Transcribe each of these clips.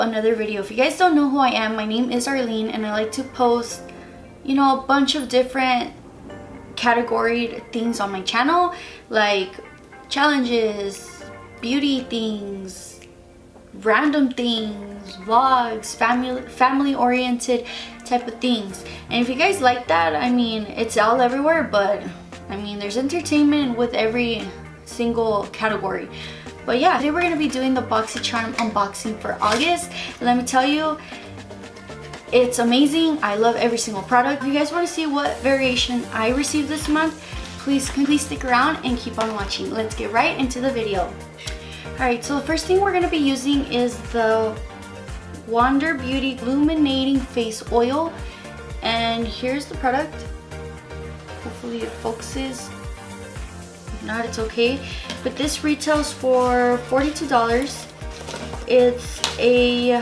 another video. If you guys don't know who I am, my name is Arlene, and I like to post, you know, a bunch of different category things on my channel, like challenges, beauty things, random things, vlogs, family oriented type of things. And if you guys like that, I mean, it's all everywhere, but I mean, there's entertainment with every single category. But yeah, today we're gonna be doing the Boxycharm unboxing for August. And let me tell you, it's amazing. I love every single product. If you guys want to see what variation I received this month, please stick around and keep on watching. Let's get right into the video. Alright, so the first thing we're going to be using is the Wander Beauty Illuminating Face Oil. And here's the product. Hopefully it focuses. If not, it's okay. But this retails for $42. It's a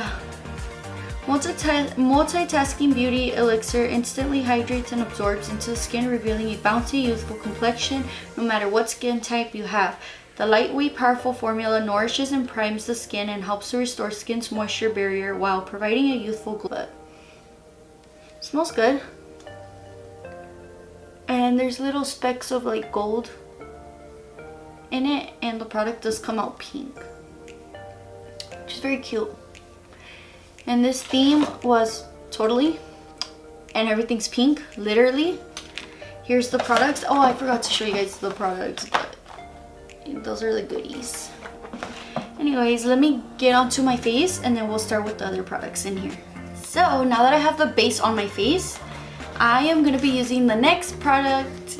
multitasking beauty elixir, instantly hydrates and absorbs into the skin, revealing a bouncy, youthful complexion no matter what skin type you have. The lightweight, powerful formula nourishes and primes the skin and helps to restore skin's moisture barrier while providing a youthful glow. It smells good. And there's little specks of like gold in it, and the product does come out pink, which is very cute. And this theme was totally, and everything's pink, literally. Here's the products. Oh, I forgot to show you guys the products, but those are the goodies. Anyways, let me get onto my face and then we'll start with the other products in here. So now that I have the base on my face, I am going to be using the next product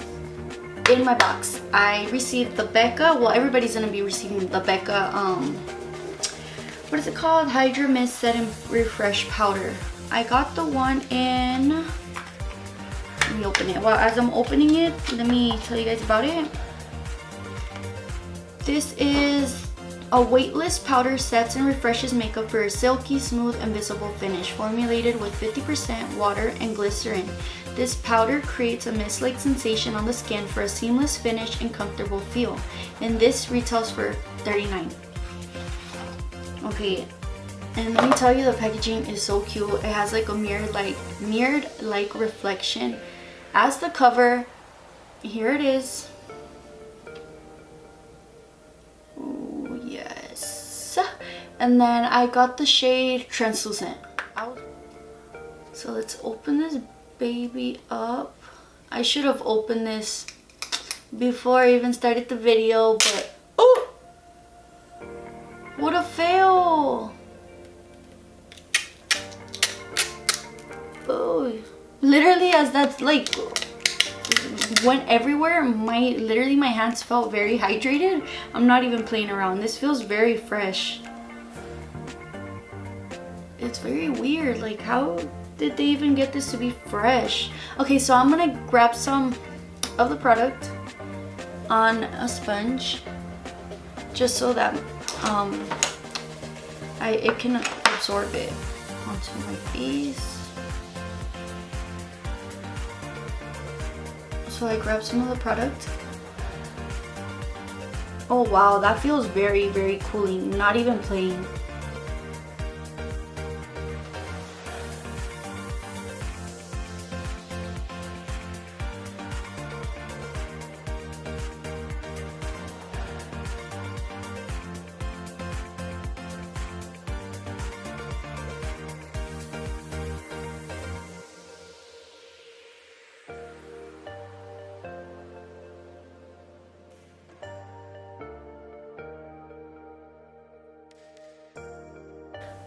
in my box. I received the Becca, well, everybody's going to be receiving the Becca, what is it called? Hydra Mist Set and Refresh Powder. I got the one in, let me open it. Well, as I'm opening it, let me tell you guys about it. This is a weightless powder, sets and refreshes makeup for a silky, smooth, and visible finish. Formulated with 50% water and glycerin, this powder creates a mist-like sensation on the skin for a seamless finish and comfortable feel. And this retails for $39. Okay, and let me tell you, the packaging is so cute. It has like a mirrored like reflection as the cover. Here it is. Ooh, yes. And then I got the shade Translucent. So let's open this baby up. I should have opened this before I even started the video, but oh, what a fail. Oh, literally, as that's like went everywhere, literally my hands felt very hydrated. I'm not even playing around. This feels very fresh. It's very weird, like how did they even get this to be fresh? Okay, so I'm gonna grab some of the product on a sponge just so that it can absorb it onto my face. So I grabbed some of the product. Oh wow, that feels very, very cooling. Not even playing.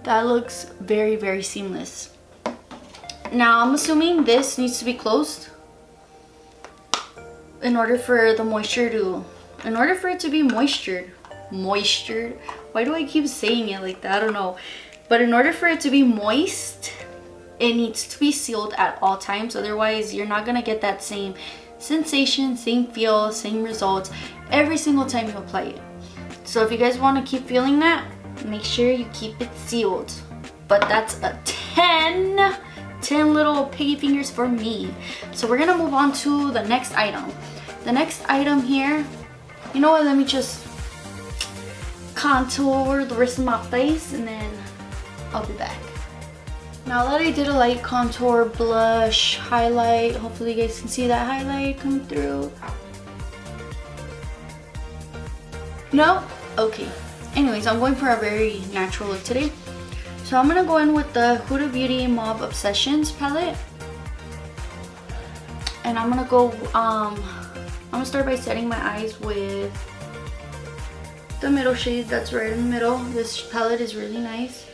That looks very, very seamless. Now I'm assuming this needs to be closed in order for the moisture to, in order for it to be moistured. Why do I keep saying it like that? I don't know. But in order for it to be moist, it needs to be sealed at all times. Otherwise, you're not gonna get that same sensation, same feel, same results every single time you apply it. So if you guys want to keep feeling that, make sure you keep it sealed. But that's a 10 little piggy fingers for me. So we're gonna move on to the next item. The next item here, you know what, let me just contour the rest of my face and then I'll be back. Now that I did a light contour, blush, highlight, hopefully you guys can see that highlight come through. No? Okay. Anyways, I'm going for a very natural look today. So I'm gonna go in with the Huda Beauty Mauve Obsessions palette. And I'm gonna go, I'm gonna start by setting my eyes with the middle shade that's right in the middle. This palette is really nice.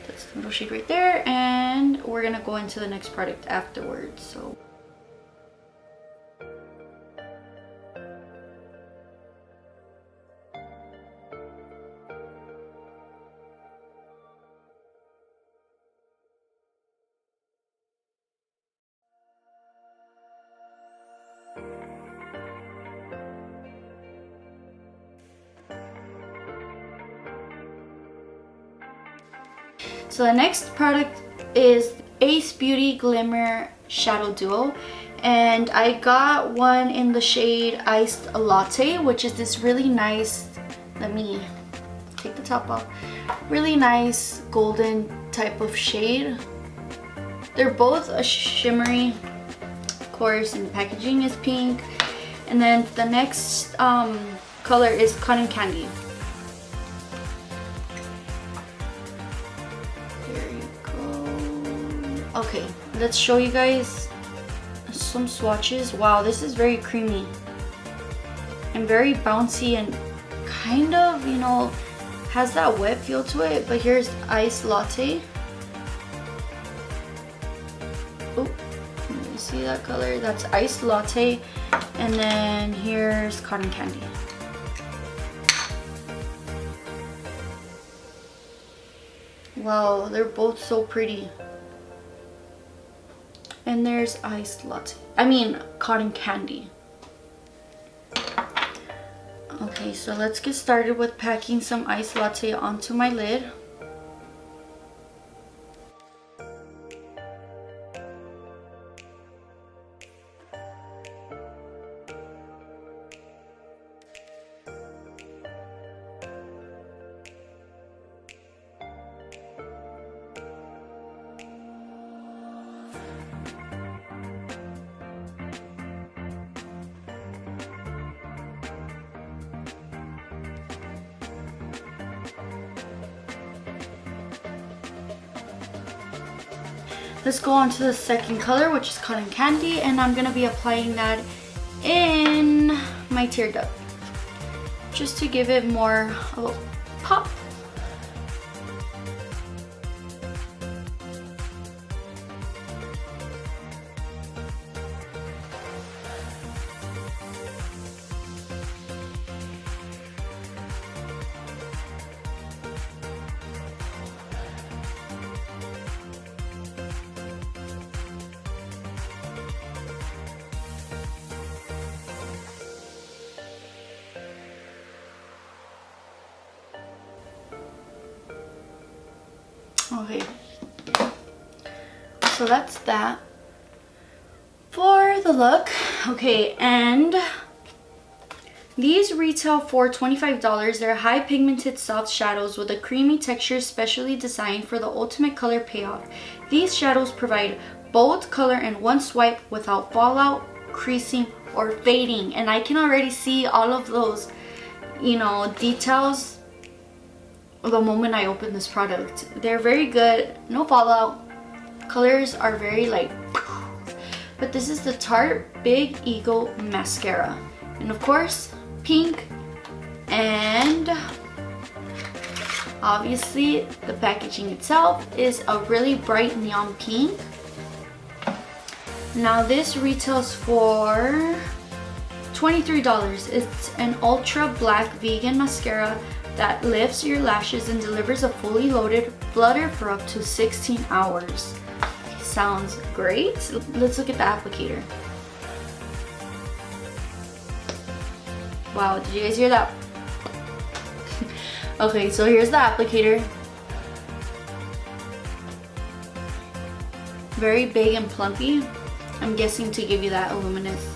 That's the middle shade right there. And we're gonna go into the next product afterwards. So. So the next product is Ace Beauty Glimmer Shadow Duo, and I got one in the shade Iced Latte, which is this really nice, let me take the top off, really nice golden type of shade. They're both a shimmery, of course, and the packaging is pink. And then the next color is Cotton Candy. Okay, let's show you guys some swatches. Wow, this is very creamy and very bouncy and kind of, you know, has that wet feel to it. But here's Iced Latte. Oh, you see that color? That's Iced Latte. And then here's Cotton Candy. Wow, they're both so pretty. And there's Iced Latte. I mean, Cotton Candy. Okay, so let's get started with packing some Iced Latte onto my lid. Let's go on to the second color, which is Cotton Candy, and I'm gonna be applying that in my tear duct just to give it more of a pop. Okay, so that's that for the look. Okay, and these retail for $25. They're high pigmented soft shadows with a creamy texture specially designed for the ultimate color payoff. These shadows provide bold color in one swipe without fallout, creasing, or fading. And I can already see all of those, you know, details the moment I open this product. They're very good, no fallout. Colors are very like, but this is the Tarte Big Eagle mascara, and of course pink, and obviously the packaging itself is a really bright neon pink. Now this retails for $23. It's an ultra black vegan mascara that lifts your lashes and delivers a fully loaded flutter for up to 16 hours. Sounds great. Let's look at the applicator. Wow, did you guys hear that? Okay, so here's the applicator. Very big and plumpy. I'm guessing to give you that luminous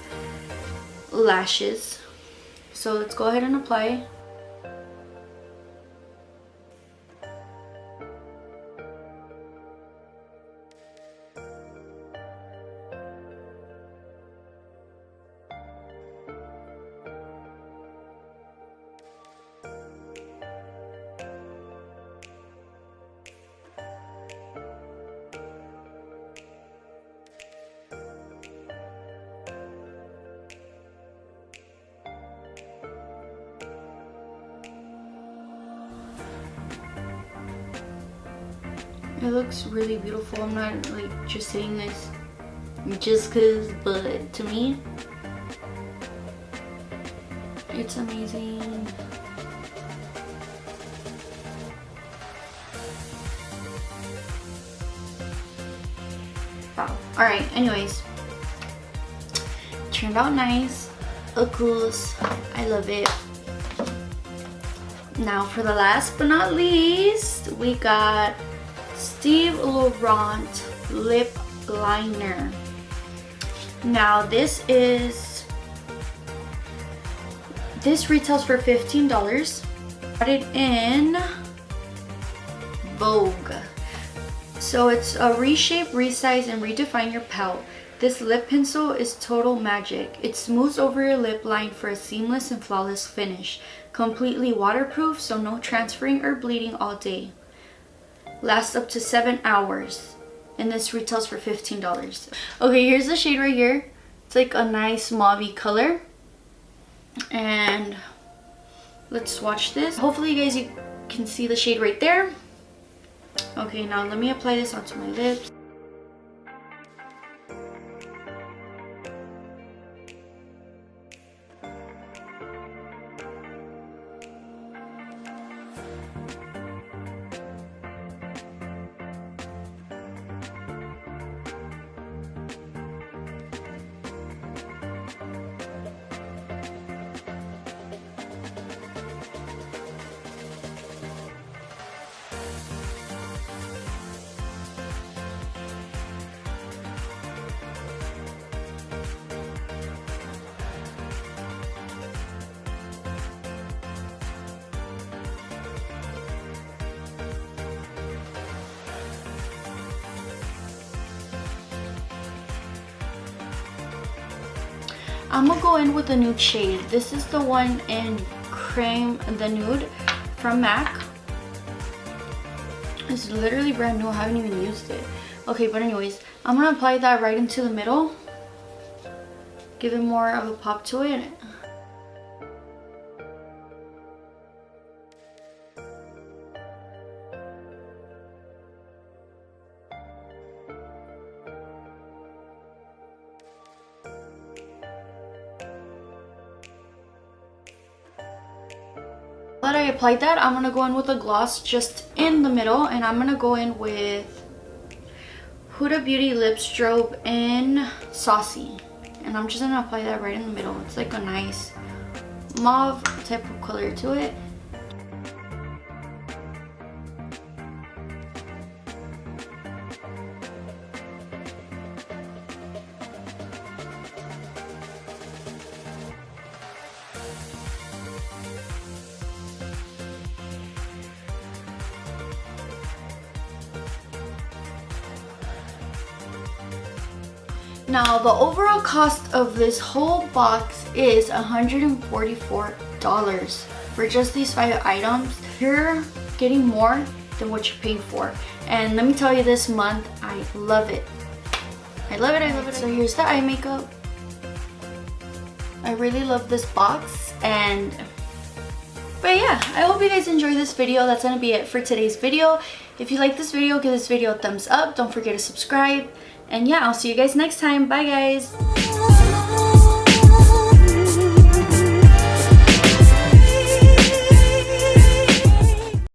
lashes. So let's go ahead and apply. It looks really beautiful. I'm not like just saying this just cause, but to me, it's amazing. Wow. Alright, anyways. Turned out nice. Of course, I love it. Now for the last but not least, we got Steve Laurent lip liner. Now this retails for $15. Got it in Vogue. So it's a reshape, resize, and redefine your pout. This lip pencil is total magic. It smooths over your lip line for a seamless and flawless finish. Completely waterproof, so no transferring or bleeding all day. Lasts up to 7 hours. And this retails for $15. Okay, here's the shade right here. It's like a nice mauve color. And let's swatch this. Hopefully you guys can see the shade right there. Okay, now let me apply this onto my lips. I'm gonna go in with a nude shade. This is the one in Creme the Nude from MAC. It's literally brand new. I haven't even used it. Okay, but anyways, I'm gonna apply that right into the middle. Give it more of a pop to it. Now that I applied that, I'm gonna go in with a gloss just in the middle, and I'm gonna go in with Huda Beauty Lip Strobe in Saucy, and I'm just gonna apply that right in the middle. It's like a nice mauve type of color to it. Now the overall cost of this whole box is $144 for just these 5 items. You're getting more than what you're paying for. And let me tell you, this month, I love it. I love it, I love it. So here's the eye makeup. I really love this box. But yeah, I hope you guys enjoyed this video. That's gonna be it for today's video. If you like this video, give this video a thumbs up. Don't forget to subscribe. And yeah, I'll see you guys next time. Bye guys.